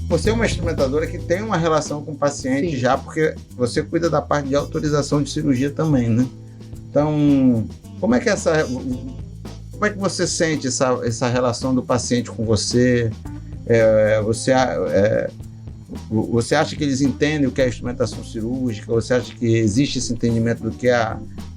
você é uma instrumentadora que tem uma relação com o paciente. Sim. Já, porque você cuida da parte de autorização de cirurgia também, né? Então, como é que você sente essa relação do paciente com você? Você acha que eles entendem o que é a instrumentação cirúrgica? Você acha que existe esse entendimento do que é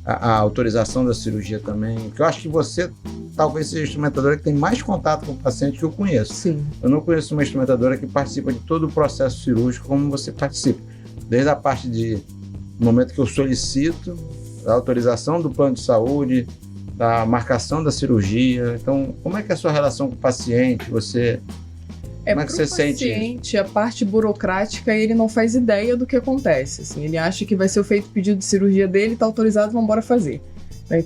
a autorização da cirurgia também? Porque eu acho que você talvez seja a instrumentadora que tem mais contato com o paciente que eu conheço. Sim. Eu não conheço uma instrumentadora que participa de todo o processo cirúrgico como você participa. Desde a parte do momento que eu solicito, da autorização do plano de saúde, da marcação da cirurgia. Então, como é que é a sua relação com o paciente? Como é que você sente? O paciente, a parte burocrática, ele não faz ideia do que acontece. Assim, ele acha que vai ser feito o pedido de cirurgia dele, está autorizado, vamos embora fazer.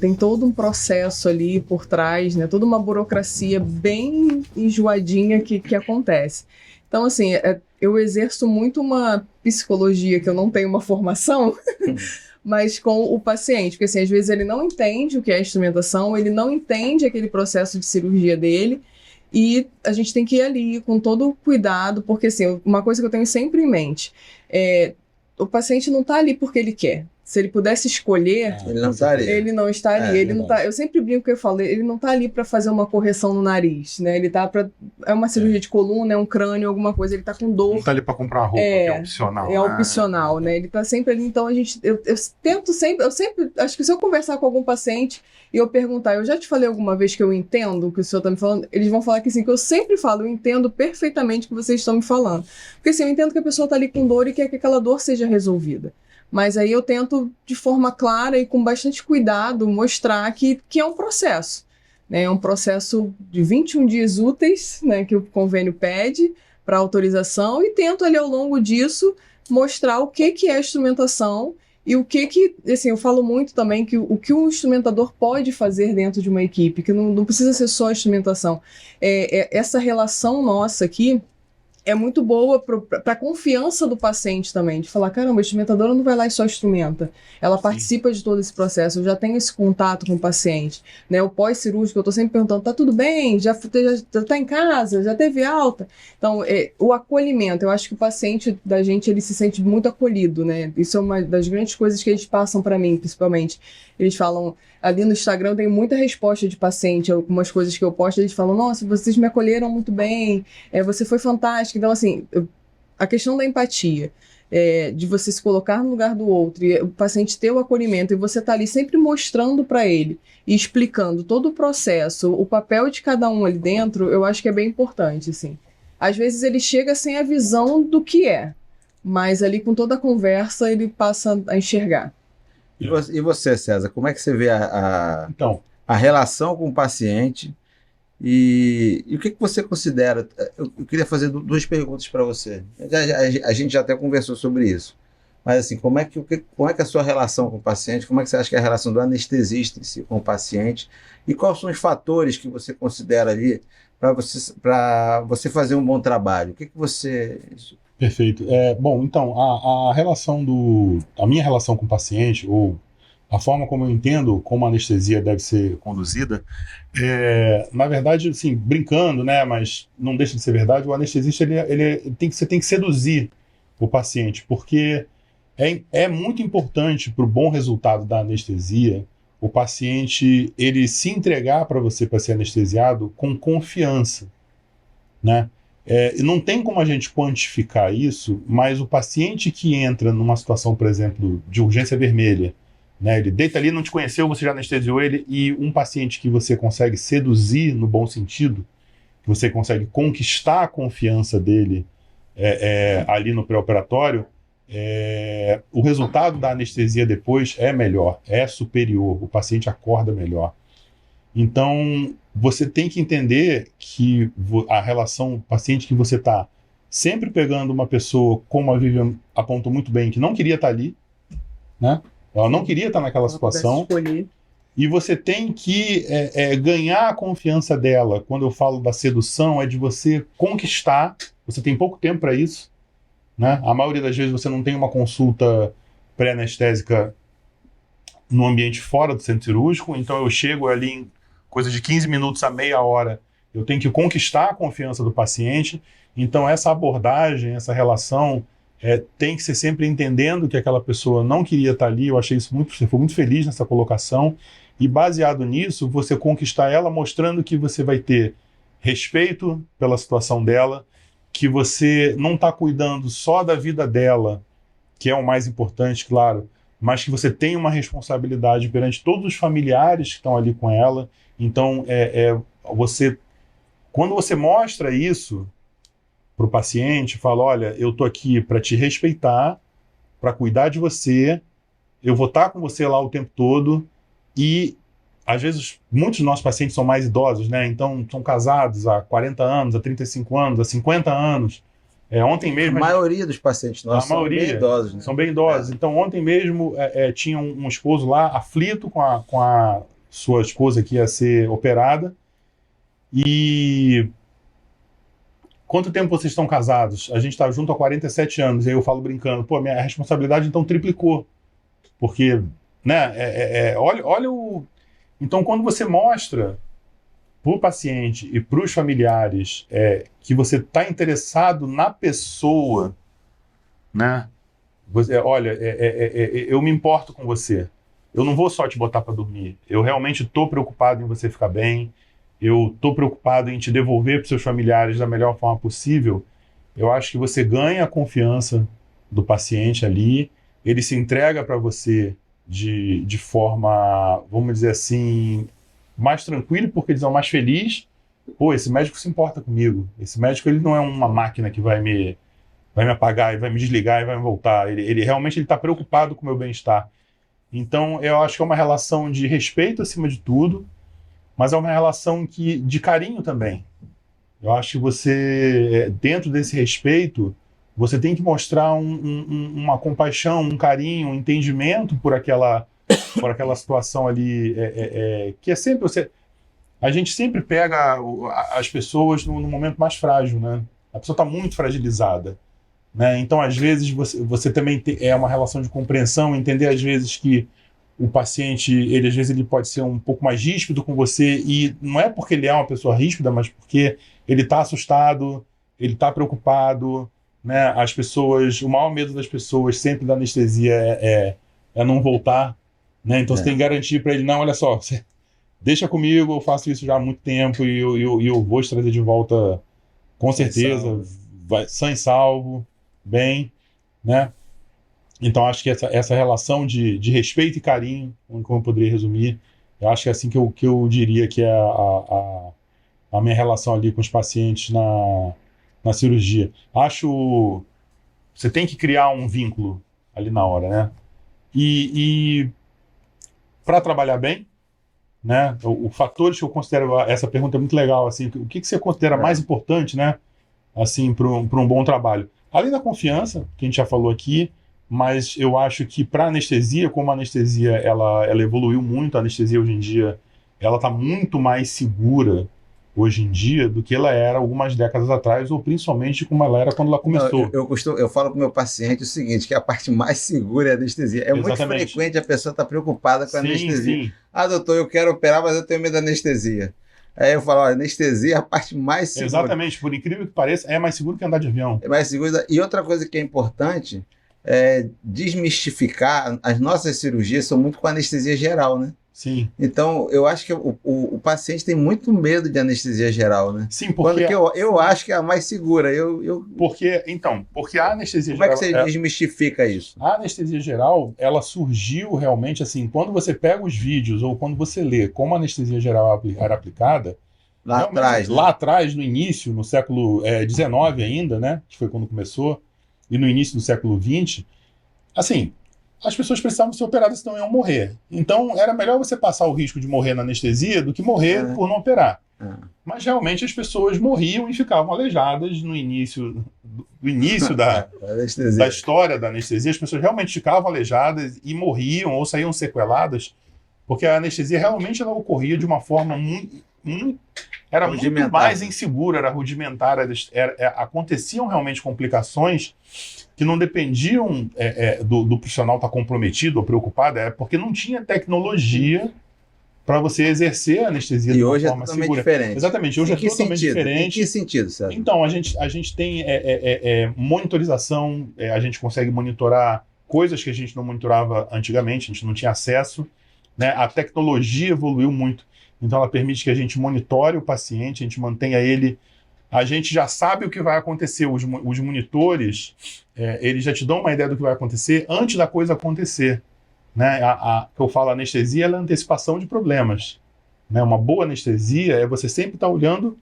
Tem todo um processo ali por trás, né? Toda uma burocracia bem enjoadinha que acontece. Então, assim, eu exerço muito uma psicologia que eu não tenho uma formação, mas com o paciente. Porque, assim, às vezes ele não entende o que é a instrumentação, ele não entende aquele processo de cirurgia dele, e a gente tem que ir ali com todo o cuidado, porque, assim, uma coisa que eu tenho sempre em mente o paciente não está ali porque ele quer. Se ele pudesse escolher, ele não estaria. Ele não estaria. Ele não tá, eu sempre brinco que eu falo, ele não está ali para fazer uma correção no nariz, né? Ele tá para uma cirurgia de coluna, é um crânio, alguma coisa, ele está com dor. Não está ali para comprar uma roupa, que é opcional. É opcional, né? Ele está sempre ali, então eu tento sempre, acho que se eu conversar com algum paciente e eu perguntar, eu já te falei alguma vez que eu entendo o que o senhor está me falando, eles vão falar que sim, que eu sempre falo, eu entendo perfeitamente o que vocês estão me falando. Porque assim, eu entendo que a pessoa está ali com dor e quer que aquela dor seja resolvida. Mas aí eu tento, de forma clara e com bastante cuidado, mostrar que é um processo. Né? É um processo de 21 dias úteis, né, que o convênio pede para autorização, e tento ali ao longo disso mostrar o que é a instrumentação e o que assim, eu falo muito também que o que um instrumentador pode fazer dentro de uma equipe, que não precisa ser só a instrumentação. Essa relação nossa aqui é muito boa para a confiança do paciente também, de falar, caramba, a instrumentadora não vai lá e só instrumenta, ela participa de todo esse processo, eu já tenho esse contato com o paciente, né? O pós-cirúrgico, eu estou sempre perguntando, tá tudo bem? Já tá em casa? Já teve alta? Então, o acolhimento, eu acho que o paciente da gente, ele se sente muito acolhido, né? Isso é uma das grandes coisas que eles passam para mim, principalmente. Eles falam, ali no Instagram eu tenho muita resposta de paciente, algumas coisas que eu posto, eles falam, nossa, vocês me acolheram muito bem, você foi fantástico. Então, assim, a questão da empatia, de você se colocar no lugar do outro, e o paciente ter o acolhimento, e você tá ali sempre mostrando para ele, e explicando todo o processo, o papel de cada um ali dentro, eu acho que é bem importante, assim. Às vezes ele chega sem a visão do que mas ali com toda a conversa ele passa a enxergar. E você, César, como é que você vê a relação com o paciente e o que você considera? Eu queria fazer duas perguntas para você. A gente já até conversou sobre isso. Mas assim, como é que a sua relação com o paciente, como é que você acha que é a relação do anestesista em si com o paciente e quais são os fatores que você considera ali para você fazer um bom trabalho? O que você... Perfeito. Bom, então, a minha relação com o paciente, ou a forma como eu entendo como a anestesia deve ser conduzida, na verdade, assim, brincando, né, mas não deixa de ser verdade, o anestesista você tem que seduzir o paciente, porque é muito importante para o bom resultado da anestesia o paciente ele se entregar para você para ser anestesiado com confiança, né? Não tem como a gente quantificar isso, mas o paciente que entra numa situação, por exemplo, de urgência vermelha, né, ele deita ali, não te conheceu, você já anestesiou ele, e um paciente que você consegue seduzir no bom sentido, que você consegue conquistar a confiança dele ali no pré-operatório, o resultado da anestesia depois é melhor, é superior, o paciente acorda melhor. Então, você tem que entender que a relação paciente que você está sempre pegando uma pessoa, como a Vivian apontou muito bem, que não queria estar ali, né? Ela não queria estar naquela situação. E você tem que ganhar a confiança dela. Quando eu falo da sedução, é de você conquistar. Você tem pouco tempo para isso, né? A maioria das vezes você não tem uma consulta pré-anestésica no ambiente fora do centro cirúrgico, então eu chego ali em coisa de 15 minutos a meia hora, eu tenho que conquistar a confiança do paciente. Então, essa abordagem, essa relação, tem que ser sempre entendendo que aquela pessoa não queria estar ali. Eu achei isso você foi muito feliz nessa colocação. E baseado nisso, você conquistar ela mostrando que você vai ter respeito pela situação dela, que você não está cuidando só da vida dela, que é o mais importante, claro, mas que você tem uma responsabilidade perante todos os familiares que estão ali com ela. Então, quando você mostra isso para o paciente, fala, olha, eu estou aqui para te respeitar, para cuidar de você, eu vou estar com você lá o tempo todo. E, às vezes, muitos dos nossos pacientes são mais idosos, né? Então, são casados há 40 anos, há 35 anos, há 50 anos. Ontem mesmo... A maioria dos pacientes nossos são bem idosos, né? São bem idosos. Então, ontem mesmo, tinha um esposo lá, aflito com a sua esposa que ia ser operada. E... Quanto tempo vocês estão casados? A gente está junto há 47 anos. E aí eu falo brincando, pô, minha responsabilidade então triplicou. Porque, né, olha o... Então, quando você mostra para o paciente e para os familiares que você está interessado na pessoa, né? Olha, eu me importo com você. Eu não vou só te botar para dormir. Eu realmente estou preocupado em você ficar bem. Eu estou preocupado em te devolver para os seus familiares da melhor forma possível. Eu acho que você ganha a confiança do paciente ali. Ele se entrega para você de forma, vamos dizer assim, mais tranquilo, porque eles são mais felizes. Pô, esse médico se importa comigo. Esse médico, ele não é uma máquina que vai me apagar e vai me desligar e vai me voltar. Ele realmente está preocupado com o meu bem-estar. Então, eu acho que é uma relação de respeito acima de tudo, mas é uma relação de carinho também. Eu acho que você, dentro desse respeito, você tem que mostrar uma compaixão, um carinho, um entendimento por aquela situação ali, que é sempre você... A gente sempre pega as pessoas no momento mais frágil, né? A pessoa está muito fragilizada, né? Então, às vezes, você também é uma relação de compreensão, entender, às vezes, que o paciente, às vezes, ele pode ser um pouco mais ríspido com você, e não é porque ele é uma pessoa ríspida, mas porque ele está assustado, ele está preocupado, né? As pessoas, o maior medo das pessoas sempre da anestesia é não voltar, né? Então você tem que garantir para ele, não, olha só, você deixa comigo, eu faço isso já há muito tempo e eu vou te trazer de volta com certeza, sã e salvo, bem, né? Então acho que essa relação de respeito e carinho, como eu poderia resumir, eu acho que é assim que eu diria que é a minha relação ali com os pacientes na cirurgia. Acho você tem que criar um vínculo ali na hora, né? E para trabalhar bem, né? O fatores que eu considero, essa pergunta é muito legal, assim, o que você considera mais importante, né? Assim, para um bom trabalho? Além da confiança, que a gente já falou aqui, mas eu acho que para anestesia, como a anestesia ela evoluiu muito, a anestesia hoje em dia ela está muito mais segura hoje em dia do que ela era algumas décadas atrás, ou principalmente como ela era quando ela começou. Eu falo para o meu paciente o seguinte, que a parte mais segura é a anestesia. É muito frequente a pessoa estar preocupada com a anestesia. Sim. Ah, doutor, eu quero operar, mas eu tenho medo da anestesia. Aí eu falo, anestesia é a parte mais segura. Exatamente, por incrível que pareça, é mais seguro que andar de avião. É mais seguro. E outra coisa que é importante é desmistificar, as nossas cirurgias são muito com anestesia geral, né? Sim. Então, eu acho que o paciente tem muito medo de anestesia geral, né? Sim, porque... eu acho que é a mais segura. Porque a anestesia geral... Como é que você desmistifica isso? A anestesia geral, ela surgiu realmente assim, quando você pega os vídeos ou quando você lê como a anestesia geral era aplicada... Lá atrás, né? Lá atrás, no início, no século XIX ainda, né? Que foi quando começou, e no início do século XX, assim... As pessoas precisavam ser operadas, senão iam morrer. Então, era melhor você passar o risco de morrer na anestesia do que morrer por não operar. Mas, realmente, as pessoas morriam e ficavam aleijadas no início da história da anestesia. As pessoas realmente ficavam aleijadas e morriam ou saíam sequeladas, porque a anestesia realmente ela ocorria de uma forma muito mais insegura, era rudimentar, aconteciam realmente complicações que não dependiam do profissional estar comprometido ou preocupado, porque não tinha tecnologia para você exercer a anestesia de uma forma segura. Hoje é totalmente diferente. Exatamente, hoje é totalmente diferente. Em que sentido, César? Então, a gente tem monitorização, a gente consegue monitorar coisas que a gente não monitorava antigamente, a gente não tinha acesso, né? A tecnologia evoluiu muito, então ela permite que a gente monitore o paciente, a gente mantenha ele, a gente já sabe o que vai acontecer, os monitores, eles já te dão uma ideia do que vai acontecer antes da coisa acontecer. Né? Que eu falo, anestesia é a antecipação de problemas. Né? Uma boa anestesia é você sempre estar olhando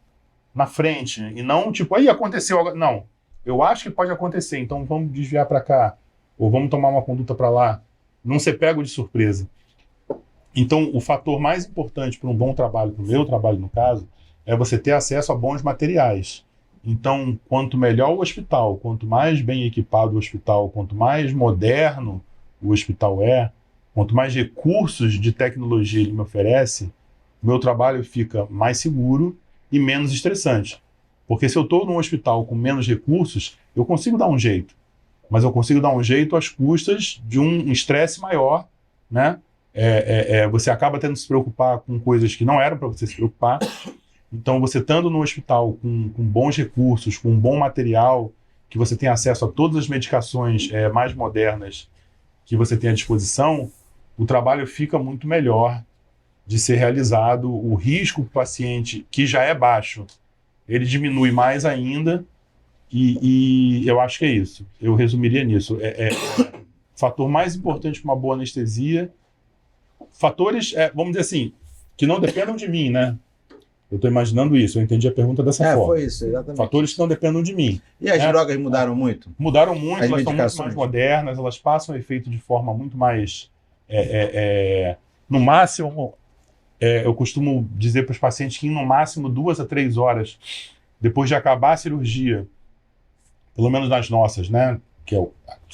na frente e não tipo, aí aconteceu algo. Não, eu acho que pode acontecer, então vamos desviar para cá ou vamos tomar uma conduta para lá. Não ser pego de surpresa. Então, o fator mais importante para um bom trabalho, para o meu trabalho no caso, é você ter acesso a bons materiais. Então, quanto melhor o hospital, quanto mais bem equipado o hospital, quanto mais moderno o hospital quanto mais recursos de tecnologia ele me oferece, o meu trabalho fica mais seguro e menos estressante. Porque se eu estou num hospital com menos recursos, eu consigo dar um jeito. Mas eu consigo dar um jeito às custas de um estresse maior, né? Você acaba tendo que se preocupar com coisas que não eram para você se preocupar. Então, você estando no hospital com bons recursos, com um bom material, que você tem acesso a todas as medicações mais modernas que você tem à disposição, o trabalho fica muito melhor de ser realizado. O risco para o paciente, que já é baixo, ele diminui mais ainda, e eu acho que é isso. Eu resumiria nisso. O fator mais importante para uma boa anestesia, fatores, vamos dizer assim, que não dependam de mim, né? Eu estou imaginando isso, eu entendi a pergunta dessa forma. Foi isso, exatamente. Fatores que não dependam de mim. E as drogas mudaram muito? Mudaram muito, elas estão muito mais modernas, elas passam efeito de forma muito mais... no máximo, eu costumo dizer para os pacientes que no máximo 2 a 3 horas depois de acabar a cirurgia, pelo menos nas nossas, né? Que são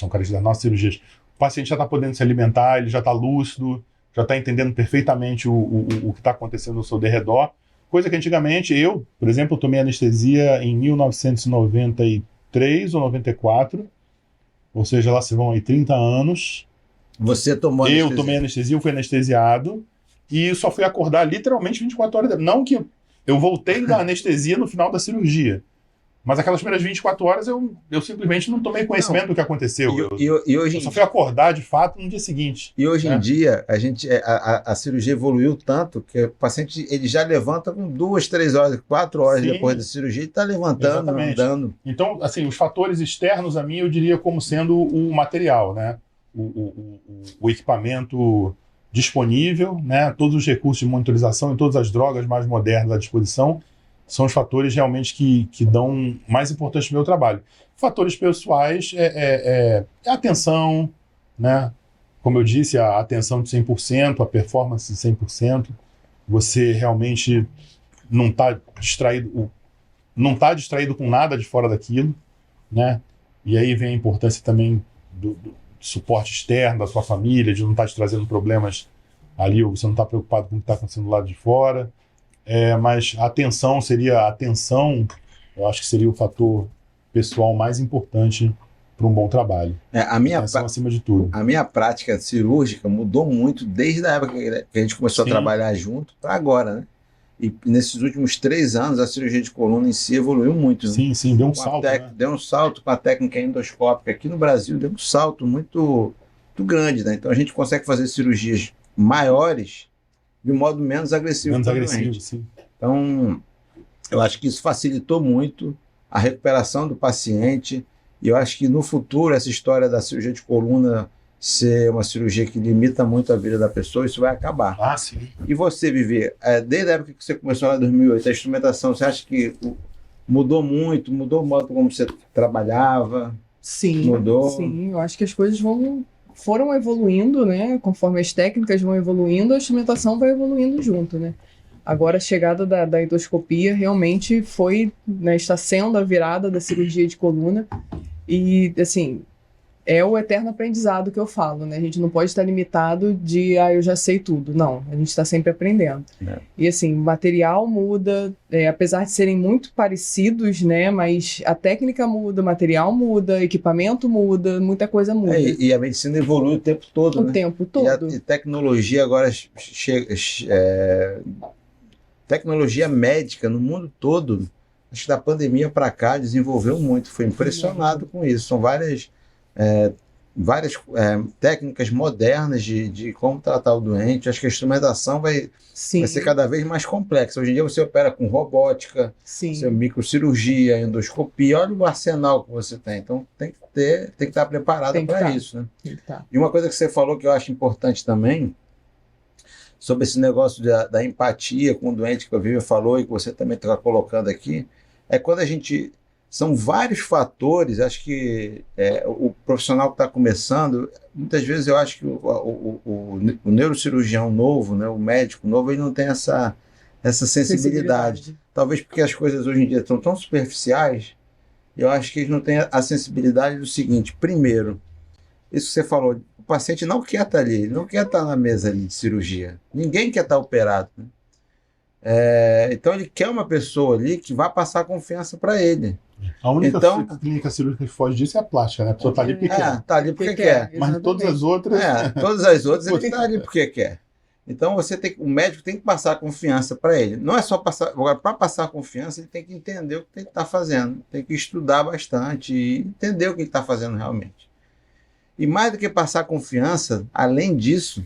características das nossas cirurgias, o paciente já está podendo se alimentar, ele já está lúcido, já está entendendo perfeitamente o que está acontecendo ao seu derredor. Coisa que antigamente eu, por exemplo, tomei anestesia em 1993 ou 94, ou seja, lá se vão aí 30 anos. Você tomou anestesia? Eu tomei anestesia, eu fui anestesiado e só fui acordar literalmente 24 horas depois. Não que eu voltei da anestesia no final da cirurgia, mas aquelas primeiras 24 horas eu simplesmente não tomei conhecimento do que aconteceu. Eu só fui acordar de fato no dia seguinte. E hoje em dia, a cirurgia evoluiu tanto que o paciente ele já levanta com 2, 3 horas, 4 horas depois da cirurgia e está levantando, andando. Então, assim, os fatores externos a mim eu diria como sendo o material, né? O equipamento disponível, né? Todos os recursos de monitorização e todas as drogas mais modernas à disposição são os fatores realmente que dão mais importância no meu trabalho. Fatores pessoais a atenção, né? Como eu disse, a atenção de 100%, a performance de 100%. Você realmente não está distraído com nada de fora daquilo, né? E aí vem a importância também do suporte externo da sua família, de não estar te trazendo problemas ali, ou você não está preocupado com o que está acontecendo do lado de fora. Mas a atenção, eu acho que seria o fator pessoal mais importante para um bom trabalho. Atenção acima de tudo. A minha prática cirúrgica mudou muito desde a época que a gente começou a trabalhar junto para agora, né? E nesses últimos 3 anos, a cirurgia de coluna em si evoluiu muito. Sim, deu um salto. Deu um salto com a técnica endoscópica. Aqui no Brasil, deu um salto muito grande, né? Então a gente consegue fazer cirurgias maiores de um modo menos agressivo. Sim. Então, eu acho que isso facilitou muito a recuperação do paciente, e eu acho que no futuro essa história da cirurgia de coluna ser uma cirurgia que limita muito a vida da pessoa, isso vai acabar. Sim. E você, Vivi, desde a época que você começou lá em 2008, a instrumentação, você acha que mudou muito? Mudou o modo como você trabalhava? Sim, mudou? Sim, eu acho que as coisas foram evoluindo, né? Conforme as técnicas vão evoluindo, a instrumentação vai evoluindo junto, né? Agora a chegada da endoscopia realmente foi, né, está sendo a virada da cirurgia de coluna. E, assim, é o eterno aprendizado que eu falo, né? A gente não pode estar limitado de, eu já sei tudo. Não, a gente está sempre aprendendo. E assim, o material muda, apesar de serem muito parecidos, né? Mas a técnica muda, o material muda, equipamento muda, muita coisa muda. E a medicina evolui o tempo todo, né? O tempo todo. E a tecnologia agora tecnologia médica no mundo todo, acho que da pandemia para cá desenvolveu muito. Foi impressionado com isso. São várias técnicas modernas de como tratar o doente. Acho que a instrumentação vai ser cada vez mais complexa. Hoje em dia você opera com robótica, microcirurgia, endoscopia. Olha o arsenal que você tem. Então tem que estar preparado para isso, né? E uma coisa que você falou que eu acho importante também, sobre esse negócio da empatia com o doente que a Vivian falou e que você também está colocando aqui, é quando a gente... São vários fatores, acho que o profissional que está começando, muitas vezes eu acho que o neurocirurgião novo, né, o médico novo, ele não tem essa sensibilidade. Talvez porque as coisas hoje em dia estão tão superficiais, eu acho que eles não têm a sensibilidade do seguinte: primeiro, isso que você falou, o paciente não quer estar ali, ele não quer estar na mesa ali de cirurgia. Ninguém quer estar operado, né? Então ele quer uma pessoa ali que vá passar confiança para ele. A única clínica cirúrgica que foge disso é a plástica, né? A pessoa está ali porque quer. Está ali porque quer. Mas todas as outras... todas as outras ele está ali porque quer. Então o médico tem que passar confiança para ele. Não é só passar... Agora, para passar confiança, ele tem que entender o que ele está fazendo. Tem que estudar bastante e entender o que ele está fazendo realmente. E mais do que passar confiança, além disso,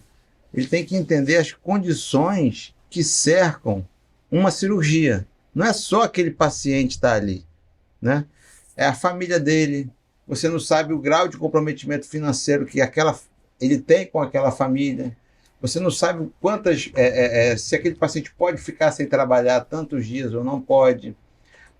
ele tem que entender as condições que cercam uma cirurgia. Não é só aquele paciente estar ali, né? É a família dele. Você não sabe o grau de comprometimento financeiro que ele tem com aquela família. Você não sabe se aquele paciente pode ficar sem trabalhar tantos dias ou não pode.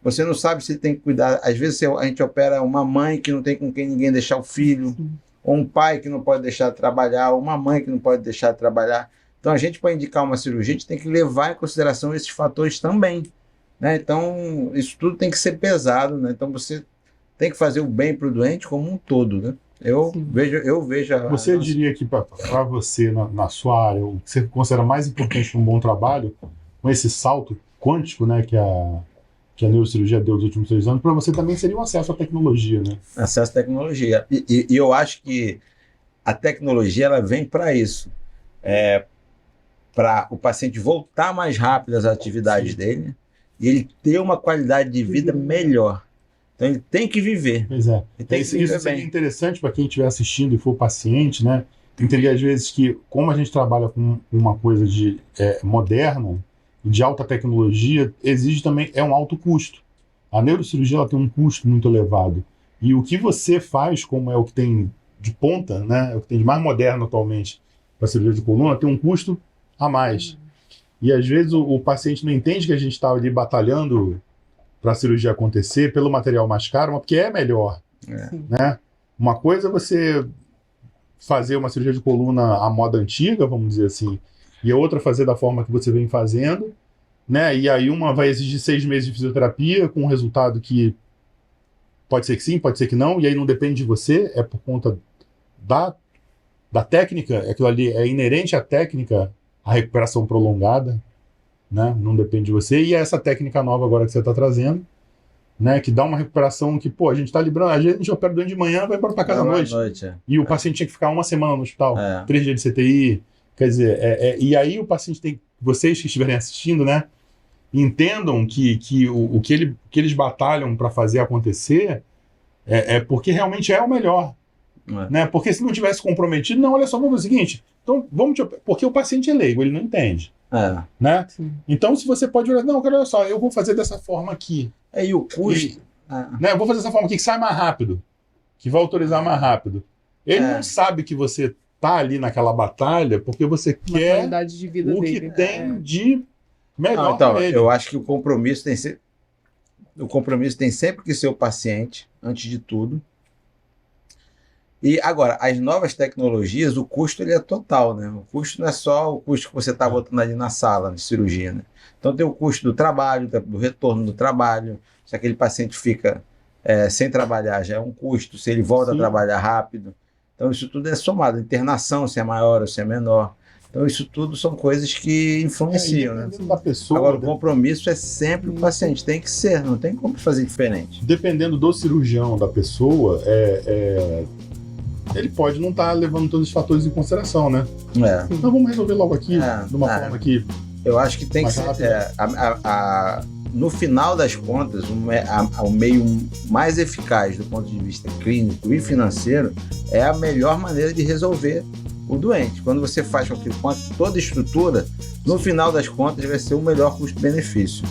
Você não sabe se ele tem que cuidar. Às vezes a gente opera uma mãe que não tem com quem ninguém deixar o filho, ou um pai que não pode deixar de trabalhar, ou uma mãe que não pode deixar de trabalhar. Então, a gente, para indicar uma cirurgia, a gente tem que levar em consideração esses fatores também, né? Então, isso tudo tem que ser pesado, né? Então, você tem que fazer o bem para o doente como um todo, né? Eu vejo... Você diria que, para você, na sua área, o que você considera mais importante num bom trabalho, com esse salto quântico, né, que a neurocirurgia deu nos últimos 3 anos, para você também seria o acesso à tecnologia, né? Acesso à tecnologia. E eu acho que a tecnologia ela vem para isso. Para o paciente voltar mais rápido às atividades dele e ele ter uma qualidade de vida melhor. Então ele tem que viver. Pois é. Isso seria interessante para quem estiver assistindo e for paciente, né? Entender às vezes que, como a gente trabalha com uma coisa moderna, de alta tecnologia, exige também um alto custo. A neurocirurgia ela tem um custo muito elevado. E o que você faz, como é o que tem de ponta, né? É o que tem de mais moderno atualmente para a cirurgia de coluna, tem um custo a mais. E às vezes o paciente não entende que a gente está ali batalhando para a cirurgia acontecer pelo material mais caro, mas porque é melhor. Né? Uma coisa é você fazer uma cirurgia de coluna à moda antiga, vamos dizer assim, e a outra fazer da forma que você vem fazendo, né? E aí uma vai exigir 6 meses de fisioterapia com um resultado que pode ser que sim, pode ser que não, e aí não depende de você, é por conta da técnica, aquilo ali é inerente à técnica, a recuperação prolongada, né? Não depende de você. E essa técnica nova agora que você está trazendo, né? Que dá uma recuperação que, a gente está librando. Às vezes a gente opera durante de manhã, vai embora para casa à noite. E o paciente tinha que ficar 1 semana no hospital, 3 dias de CTI. Quer dizer, e aí o paciente vocês que estiverem assistindo, né? Entendam que o que eles batalham para fazer acontecer é porque realmente é o melhor. Né? Porque se não tivesse comprometido, não, olha só, vamos ver o seguinte, então porque o paciente é leigo, ele não entende. Né? Então, se você pode olhar, não, olha só, eu vou fazer dessa forma aqui. E o custo? Né, eu vou fazer dessa forma aqui que sai mais rápido, que vai autorizar mais rápido. Ele não sabe que você tá ali naquela batalha porque você quer qualidade de vida o dele. Que tem de melhor então, para ele. Eu acho que o compromisso tem sempre que ser o paciente, antes de tudo. E agora, as novas tecnologias, o custo ele é total, né? O custo não é só o custo que você está botando ali na sala de cirurgia, né? Então tem o custo do trabalho, do retorno do trabalho. Se aquele paciente fica sem trabalhar, já é um custo. Se ele volta a trabalhar rápido. Então, isso tudo é somado. Internação, se é maior ou se é menor. Então, isso tudo são coisas que influenciam, né? Da pessoa, agora, o compromisso é sempre o paciente, tem que ser, não tem como fazer diferente. Dependendo do cirurgião, da pessoa, ele pode não estar levando todos os fatores em consideração, né? Então vamos resolver logo aqui, de uma forma que... Eu acho que tem que ser... no final das contas, o meio mais eficaz do ponto de vista clínico e financeiro é a melhor maneira de resolver o doente. Quando você faz com que toda a estrutura, no final das contas, vai ser o melhor custo-benefício.